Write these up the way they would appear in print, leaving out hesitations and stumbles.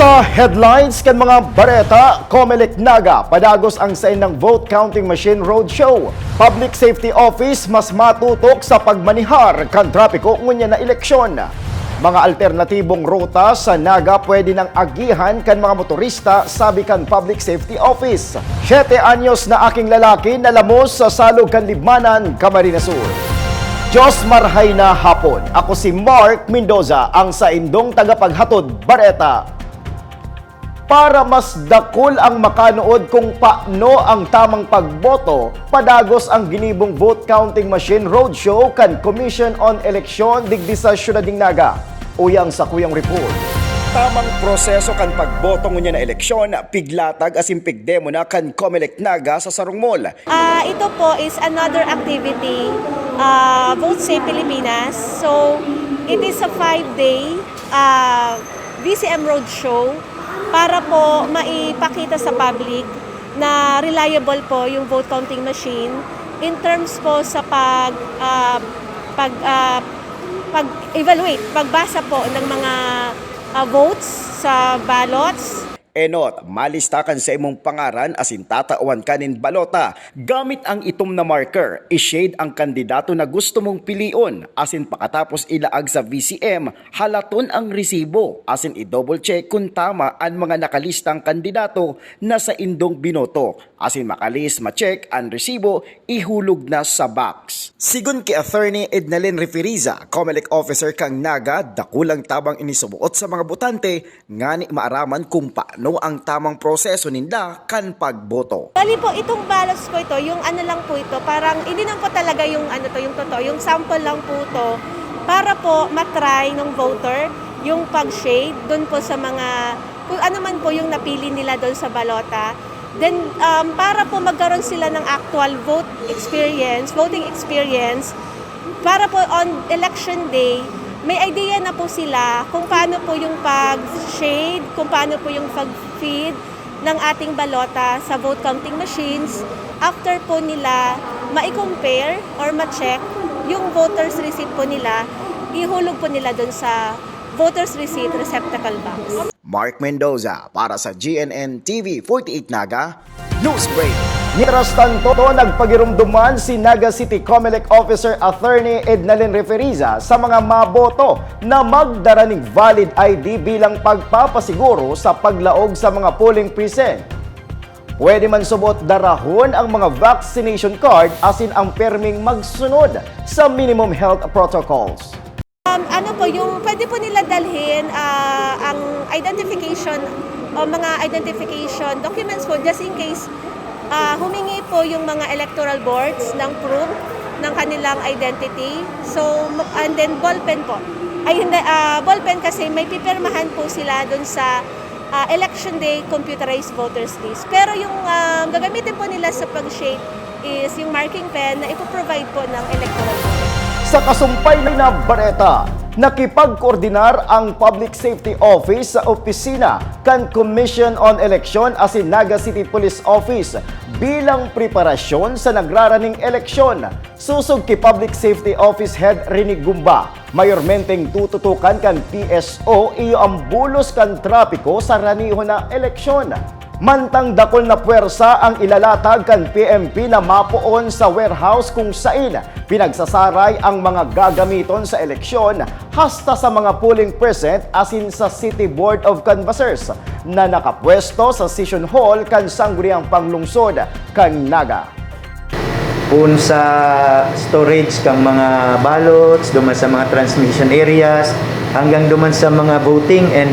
Sa headlines kan mga bareta, Comelec Naga padagos ang sain ng vote counting machine roadshow. Public Safety Office mas matutok sa pagmanihar kan trapiko ngunya na eleksyon. Mga alternatibong ruta sa Naga pwede nang agihan kan mga motorista, sabi kan Public Safety Office. 7 anyos na aking lalaki nalamos sa salog kan Libmanan, Camarines Sur. Diyos marhay na hapon. Ako si Mark Mendoza, ang saindong tagapaghatod bareta. Para mas dakol ang makanood kung paano ang tamang pagboto, padagos ang ginibong vote counting machine roadshow kan Commission on Election digdi sa Siyudad ng Naga. Uyang sa kuyang report. Tamang proseso kan pagboto ngunya na eleksyon, piglatag asim pigdemo na kan Comelec Naga sa Sarong Mall. Ito po is another activity, Vote Save Pilipinas. So, it is a 5-day VCM roadshow para po maipakita sa public na reliable po yung vote counting machine in terms po sa pag-evaluate, pagbasa po ng mga votes sa ballots. Enot, malistakan sa imong pangaran asin tatawan kanin balota. Gamit ang itom na marker, i-shade ang kandidato na gusto mong pilion. Asin pakatapos ilaag sa VCM, halaton ang resibo. Asin i-double check kung tama ang mga nakalistang kandidato na sa indong binoto. Asin makalis ma-check ang resibo, ihulog na sa box. Sigun kay Attorney Ednalyn Referiza, Comelec Officer kang Naga, dakulang tabang inisubuot sa mga botante, ngani maaraman kung paano ang tamang proseso ninda kan pagboto. Bali po, itong ballots po ito, yung ano lang po ito, parang hindi lang po talaga yung ano to, yung totoo, yung sample lang po ito para po matry ng voter yung pag-shade doon po sa mga, kung ano man po yung napili nila doon sa balota. Then, para po magkaroon sila ng actual voting experience, para po on election day, may idea na po sila kung paano po yung pag-shade, kung paano po yung pag-feed ng ating balota sa vote counting machines after po nila ma-compare or ma-check yung voters receipt po nila, ihulog po nila dun sa voters receipt receptacle box. Mark Mendoza para sa GNN TV 48 Naga News Break. Mientras tanto, nagpagirumduman si Naga City Comelec Officer Attorney Ednalyn Referiza sa mga maboto na magdara ng valid ID bilang pagpapasiguro sa paglaog sa mga polling precinct. Pwede man subot darahon ang mga vaccination card asin ang perming magsunod sa minimum health protocols. Ano po, yung pwede po nila dalhin ang identification o mga identification documents po just in case humingi po yung mga electoral boards ng proof ng kanilang identity. So, and then ballpen po. Ay hindi, ballpen kasi may pipirmahan po sila dun sa election day computerized voters list. Pero yung gagamitin po nila sa pag-shade is yung marking pen na ipoprovide po ng electoral board. Sa kasumpay na bareta, nakipagkoordinar ang Public Safety Office sa opisina kan Commission on Election asin Naga City Police Office bilang preparasyon sa nagraraning eleksyon. Susog kay Public Safety Office Head Rinig Gumba, mayormenteng tututukan kan PSO iyo ang bulos kan trapiko sa raniho na eleksyon. Mantang dakol na puwersa ang ilalatag kan PMP na mapuon sa warehouse kung saan pinagsasaray ang mga gagamiton sa eleksyon hasta sa mga polling precinct asin sa City Board of Canvassers na nakapwesto sa Session Hall kan Sangguniang Panglungsod kan Naga. Kung sa storage kang mga ballots, duman sa mga transmission areas, hanggang duman sa mga voting and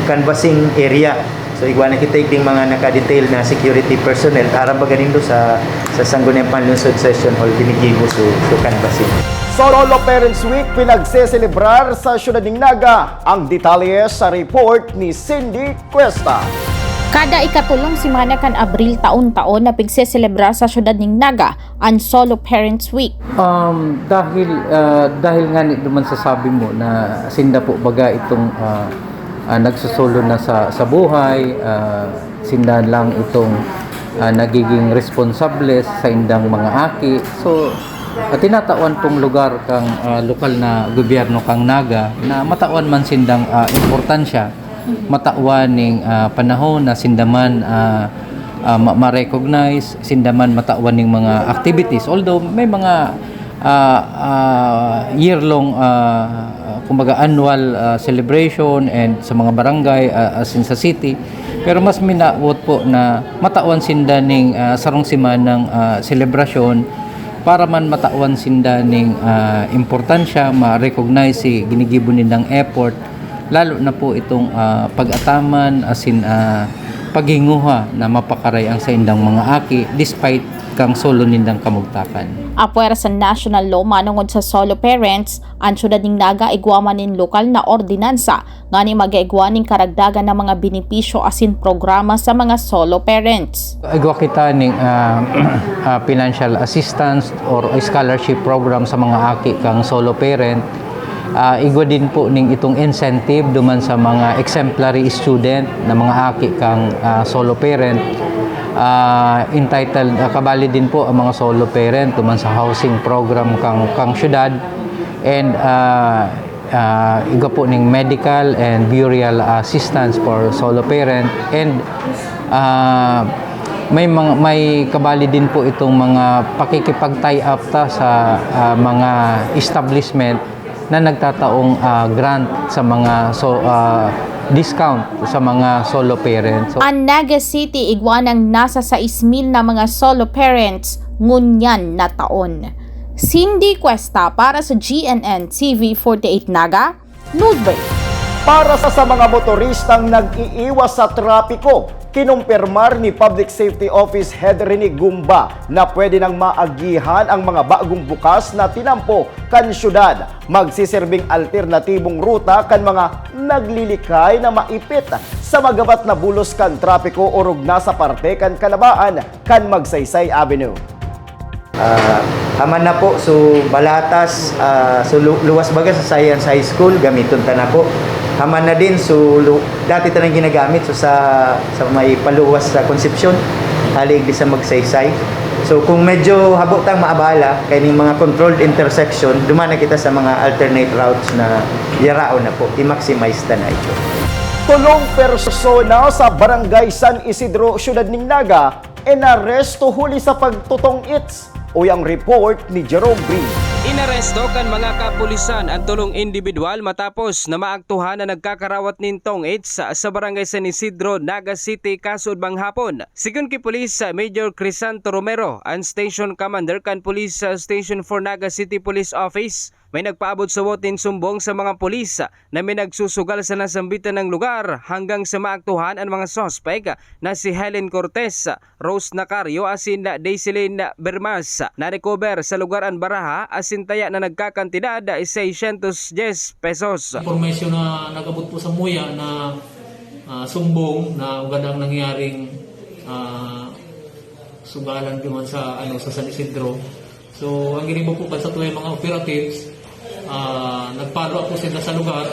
canvassing area. So igwa na kita yung mga naka-detail na security personnel para ba ganindo sa Sangguniang Panlungsod Session Hall binigibo so canvassing. Solo Parents Week pinagseselebrar sa Siyudad ng Naga. Ang detalye sa report ni Cindy Cuesta. Kada ikatulong semana kan Abril taon-taon na pigseselebrar sa Siyudad ng Naga ang Solo Parents Week. Dahil nga naman sasabi mo na sinda po baga itong nagsusolo na sa buhay, sinda lang itong nagiging responsable sa indang mga aki. So, tinatawan tong lugar kang lokal na gobyerno kang Naga na matawan man sindang importansya matawan ning panahon na sindaman ma-recognize, sindaman matawan ning mga activities. Although may mga year-long kumbaga annual celebration and sa mga barangay as in sa city, pero mas minaot po na matawan sinda ning sarong simanang selebrasyon para man matawan sinda ning importansya, ma-recognize si ginigibo nindang effort, lalo na po itong pag-ataman as in paghinguha na mapakaray ang sa indang mga aki despite kang solo nindang kamugtakan. Apwera sa national law manungod sa solo parents, ang syudad ning Naga igwaman nin lokal na ordinansa nga ni magaigwa ning karagdagan ng mga benepisyo asin programa sa mga solo parents. Igwa kita ning financial assistance or scholarship program sa mga aki kang solo parent. Igwa din po ning itong incentive duman sa mga exemplary student na mga aki kang solo parent. Entitled kabali din po ang mga solo parent duman sa housing program kang syudad, and igwa po ning medical and burial assistance for solo parent, and may kabali din po itong mga pakikipag-tie up ta sa mga establishment na nagtataong grant sa mga discount sa mga solo parents. Ang Naga City igwanang nasa 6,000 na mga solo parents ngunyan na taon. Cindy Cuesta para sa GNN TV 48 Naga, Newsbreak. Para sa mga motoristang nag-iiwas sa trapiko, kinumpirmar ni Public Safety Office Head Rene Gumba na pwede nang maagihan ang mga bagong bukas na tinampo kan syudad. Magsiserving alternatibong ruta kan mga naglilikay na maipit sa magabat na bulos kan trapiko o rugna sa parte kan Kalabaan kan Magsaysay Avenue. Haman na po, so Balatas, so luwas baga sa Science High School, gamiton ta na po. Haman na din, so dati tanang ginagamit so sa may paluwas sa Concepcion, halig di sa Magsaysay. So kung medyo habotang maabala kay ning mga controlled intersection, dumana kita sa mga alternate routes na yarao na po, i-maximize ta na ito. Tulong persona sa Barangay San Isidro, Syudad ning Naga, inaresto huli sa pagtutong its. O ang report ni Jerome Green. Inaresto kan mga kapulisan ang tulong individual matapos na maaktuhan na nagkakarawat nintong AIDS sa Barangay San Isidro, Naga City, kasud bang hapon. Sigun kay Police Major Crisanto Romero, ang Station Commander kan Police Station for Naga City Police Office, may nagpaabot sa wotin sumbong sa mga pulis na may nagsusugal sa nasambitan ng lugar hanggang sa maaktuhan ang mga sospek na si Helen Cortez, Rose Nacario asin Daisilin Bermas na recover sa lugar ang Baraha asin taya na nagkakantidad 610 pesos. Informasyon na nagabot po sa Muya na sumbong na ugad ang nangyaring sugalan duman sa sa San Isidro. So ang ginimo po sa tuwing mga operatives, nagpalo po sila sa lugar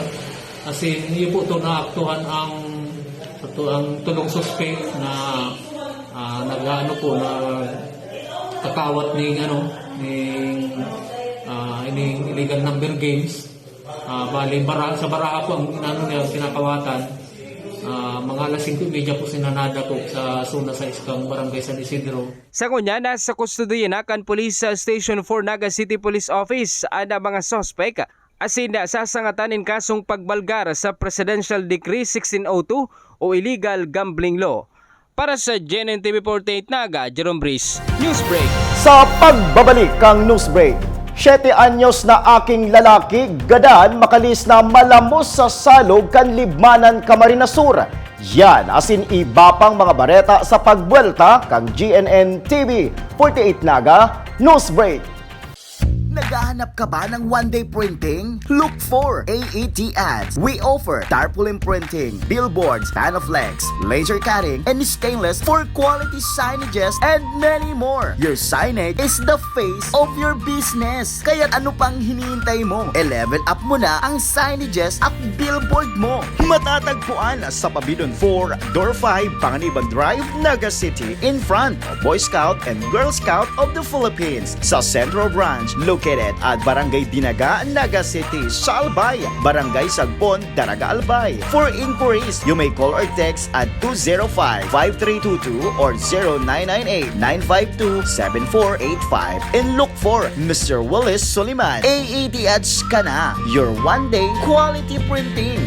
kasi iyo po to naaktuhan ang tulong suspect na nag-ano po na kakawat ning ining illegal number games. Bali sa Baraha po ang niya kinakawatan. Mga alas 5:30 po sinanada po sa zona sa iskang Barangay San Isidro. Sa kunya, nasa kustodiya na kan Police Station for Naga City Police Office ang mga sospek asin sasangatan in kasong pagbalgar sa Presidential Decree 1602 o Illegal Gambling Law. Para sa GNN TV 48 Naga, Jerome Breeze, Newsbreak. Sa pagbabalik kang Newsbreak, 7 anyos na aking lalaki gadan makalis na malamos sa salog kan Libmanan, Camarines Sur. Yan asin iba pang mga bareta sa pagbuelta kang GNN TV 48 Naga, Newsbreak. Naghahanap ka ba ng one-day printing? Look for AET Ads. We offer tarpaulin printing, billboards, panflex, laser cutting, and stainless for quality signages and many more. Your signage is the face of your business. Kaya ano pang hinihintay mo? I-level up mo na ang signages at billboard mo. Matatagpuan sa Pabidon 4, Door 5, Panganiban Drive, Naga City, in front of Boy Scout and Girl Scout of the Philippines. Sa Central Branch, located at Barangay Dinaga, Naga City, Salbay, Barangay Sagpon, Daraga Albay. For inquiries, you may call or text at 205-5322 or 0998-952-7485 and look for Mr. Willis Soliman. AAT Ads ka na, your one-day quality printing.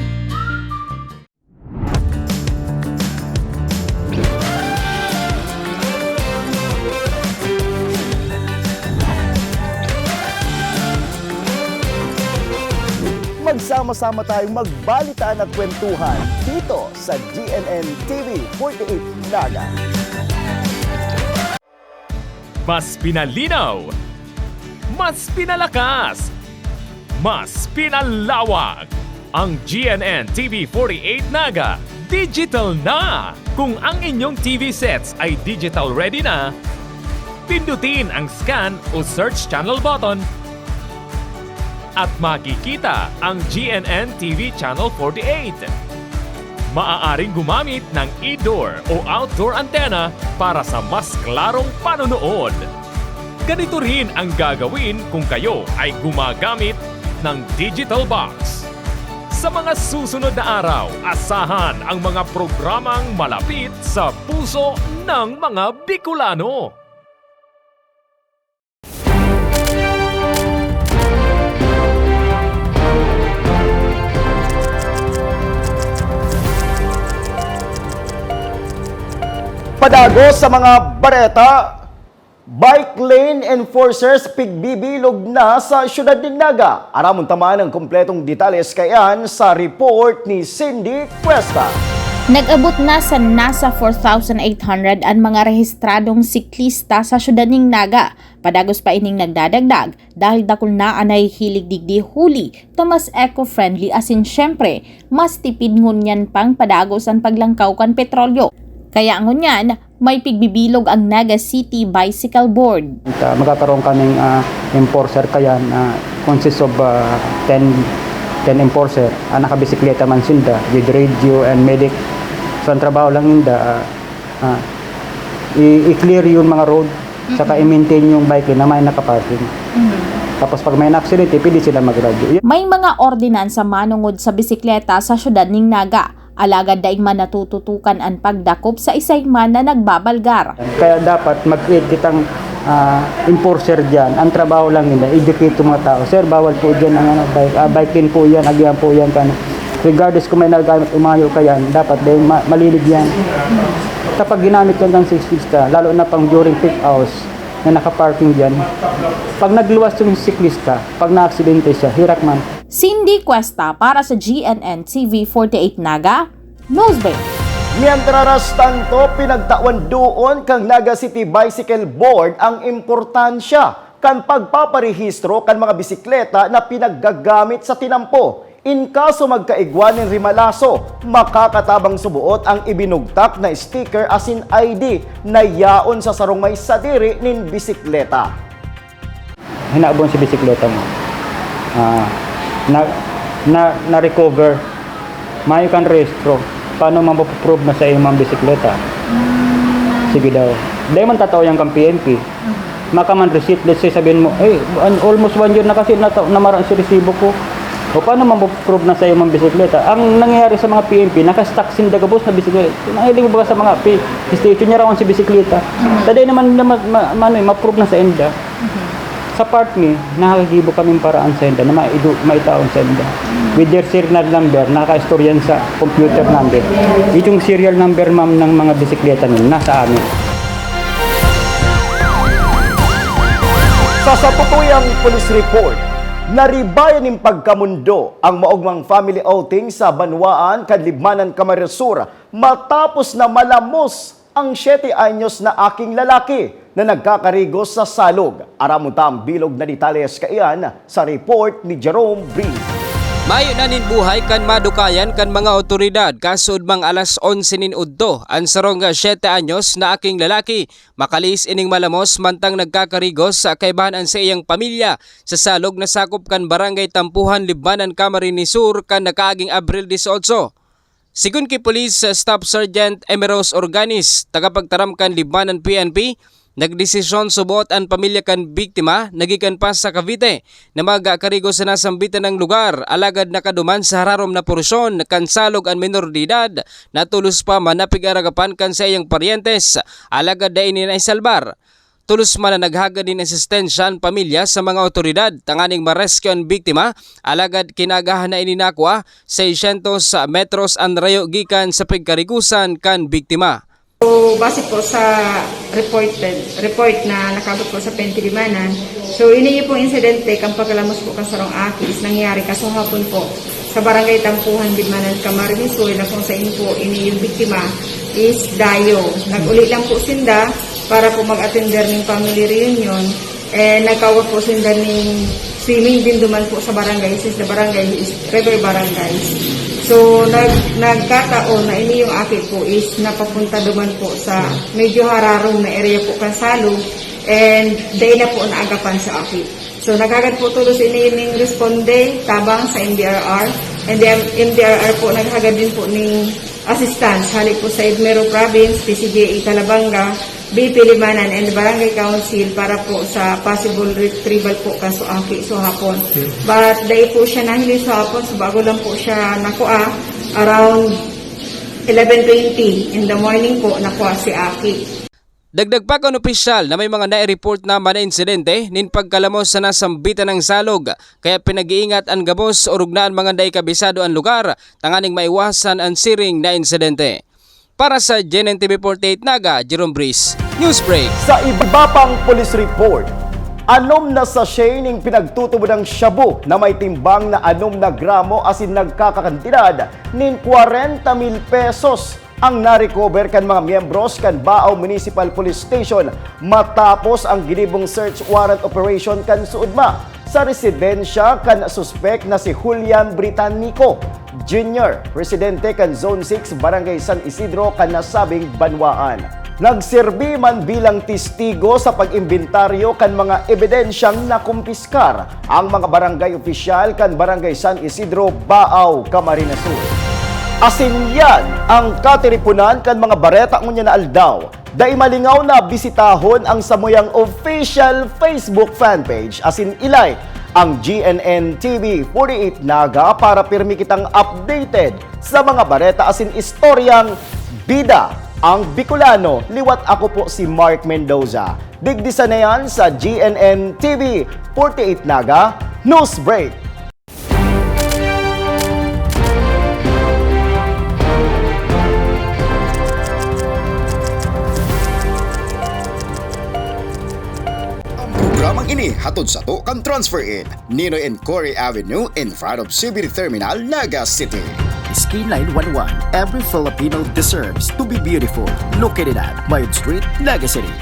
Magsama-sama tayong magbalitaan at kwentuhan dito sa GNN TV 48 Naga. Mas pinalinaw, mas pinalakas, mas pinalawak. Ang GNN TV 48 Naga, digital na! Kung ang inyong TV sets ay digital ready na, pindutin ang scan o search channel button at makikita ang GNN TV Channel 48. Maaaring gumamit ng indoor o outdoor antenna para sa mas klarong panonood. Ganito rin ang gagawin kung kayo ay gumagamit ng digital box. Sa mga susunod na araw, asahan ang mga programang malapit sa puso ng mga Bicolano. Padagos sa mga bareta, bike lane enforcers pigbibilog na sa syudad ng Naga. Aramon tamaan ang kumpletong detalles kayan sa report ni Cindy Cuesta. Nag-abot na sa nasa 4,800 ang mga rehistradong siklista sa syudad ng Naga. Padagos pa ining nagdadagdag dahil dakol na anay hilig digdi huli to mas eco-friendly asin syempre mas tipid ngunyan pang padagos ang paglangkaw kan petrolyo. Kaya ngunyan, may pigbibilog ang Naga City Bicycle Board. Magkakaroon kaming enforcer kaya na consists of 10 enforcer. Nakabisikleta man sinda with radio and medic. So ang trabaho lang inda, i-clear yung mga road, saka i-maintain yung bike na may nakaparking. Tapos pag may na-accident, pwede sila mag-radio. May mga ordinansa manungod sa bisikleta sa syudad ng Naga. Alagad daing man natututukan ang pagdakop sa isay man na nagbabalgar. Kaya dapat mag-create kitang enforcer dyan. Ang trabaho lang nila, educate yung mga tao. Sir, bawal po dyan ang bike. Bike din po yan, agyan po yan. Regardless kung may nagamit umayo ka yan, dapat dahil malilig yan. Kapag ginamit yan ng siklista, lalo na pang during peak hours na nakaparking dyan, pag nagluwas yung siklista, pag na-aksidente siya, hirak man. Cindy Cuesta para sa GNN TV 48 Naga, Nosebay. Mientras tanto, pinagtawan doon kang Naga City Bicycle Board ang importansya kan pagpaparehistro kan mga bisikleta na pinaggagamit sa tinampo. In kaso magkaigwanin rimalaso, makakatabang subuot ang ibinugtak na sticker asin ID na yaon sa sarong may sadiri nin bisikleta. Hinaabon si bisikleta mo. Na-recover. Mayo kan rehistro. Paano mapaprove na sa imang bisikleta? Sige daw. Dahil man tataw yung kang PNP. Makaman receipt. Let's say sabihin mo, almost 1 year na kasi namaraan si resibo ko. O paano mapaprove na sa imang bisikleta? Ang nangyayari sa mga PNP, nakastock sin dagabos na bisikleta. Nahilig mo ba sa mga station niya raw si bisikleta? Taday naman ma-prove na sa enda. Sa part ni, nakagibo kaming paraan sa enda na maitaon sa enda. With their serial number, naka-store yan sa computer number. Itong serial number ma'am ng mga bisikleta nila, nasa amin. Sa saputuyang police report, naribayan ng pagkamundo ang maugmang family outing sa Banwaan, Kadlibmanan, Camarines Sur matapos na malamos ang 7 anyos na aking lalaki na nagkakarigos sa salog. Aramunta ang bilog na detalles kaiyan sa report ni Jerome Breeze. Mayo na nin buhay kan madukayan kan mga otoridad kasud mang alas 11 nin udto ang sarong 7 anyos na aking lalaki makalis ining malamos mantang nagkakarigos sa kaibahan sa iyang pamilya sa salog na sakop kan Barangay Tampuhan, Libmanan, Camarines Sur kan nakaaging Abril 18. Sigun kay Police Staff Sergeant Emeros Organis, tagapagtaram kan Libmanan PNP, Nagdesisyon subot ang pamilya kan biktima nagikan pa sa Cavite na magkarigo sa nasambitan ng lugar alagad nakaduman sa hararom na porsyon kan salog ang menor de edad na tulos pa manapig-aragapan kan sa iyang paryentes alagad da ini na isalbar. Tulos man na naghaga din asistensya ang pamilya sa mga otoridad tanganing marescue ang biktima alagad kinagahan na ininakwa 600 metros ang rayo gikan sa pagkarigusan kan biktima. So, base po sa report na nakabot po sa Pentilimanan, so ini pong insidente kang pagkalamos po kasarong aki is nangyari kasahapon po sa barangay Tampuhan, Bidmanan, Camarines Sur na kung sa inyo po ini yung biktima is Dayo. Nag-uli lang po sinda para po mag-attender ng family reunion and nagkawag po sinda ng swimming din duman po sa barangay since the barangay is river barangay. So, nagkataon na ini yung aki po is napapunta duman po sa medyo hararong na area po Kansalo and day na po naagapan sa aki. So, nagagad po tulos ini yung responde tabang sa MDRR and the MDRR po naghagad din po ng assistance halik po sa Edmero Province, PCGA Calabanga, BP Limanan and Barangay Council para po sa possible retrieval po kaso aki so hapon. But dahil po siya nahili sa hapon so bago lang po siya nakuha around 11:20 in the morning po nakuha si aki. Dagdag pa kan opisyal na may mga nai-report naman na insidente nin pagkalamos sa nasambitan ng salog kaya pinag-iingat ang gabos o rugnaan mga naikabisado ang lugar tanganing maiwasan ang siring na insidente. Para sa GNN TV 48 Naga, Jerome Breeze, Newsbreak. Sa iba pang police report, anom na sachet ning pinagtutubo ng shabu na may timbang na anom na gramo asin nagkakakantidad nin 40,000 pesos ang na-recover kan mga miyembros kan Baaw Municipal Police Station matapos ang ginibong search warrant operation kan Suudma sa residensya kan suspect na si Julian Britannico Jr., residente kan Zone 6, Barangay San Isidro kan nasabing banwaan. Nagserbi man bilang testigo sa pag-imbintaryo kan mga ebidensyang nakumpiskar ang mga barangay opisyal kan Barangay San Isidro, Baaw, Camarines Sur. Asin yan ang katiripunan kan mga bareta ngunya na aldaw. Dai malingaw na bisitahon ang samuyang official Facebook fanpage asin ilay ang GNN TV 48 Naga para pirmi kitang updated sa mga bareta asin istoryang bida ang Bicolano. Liwat ako po si Mark Mendoza. Digdisa na yan sa GNN TV 48 Naga News Break. Programang ini hatod sa to kan transfer in Ninoy and Cory Avenue in front of CBD Terminal, Naga City. Sky 911. Every Filipino deserves to be beautiful. Located at Mayod Street, Naga City.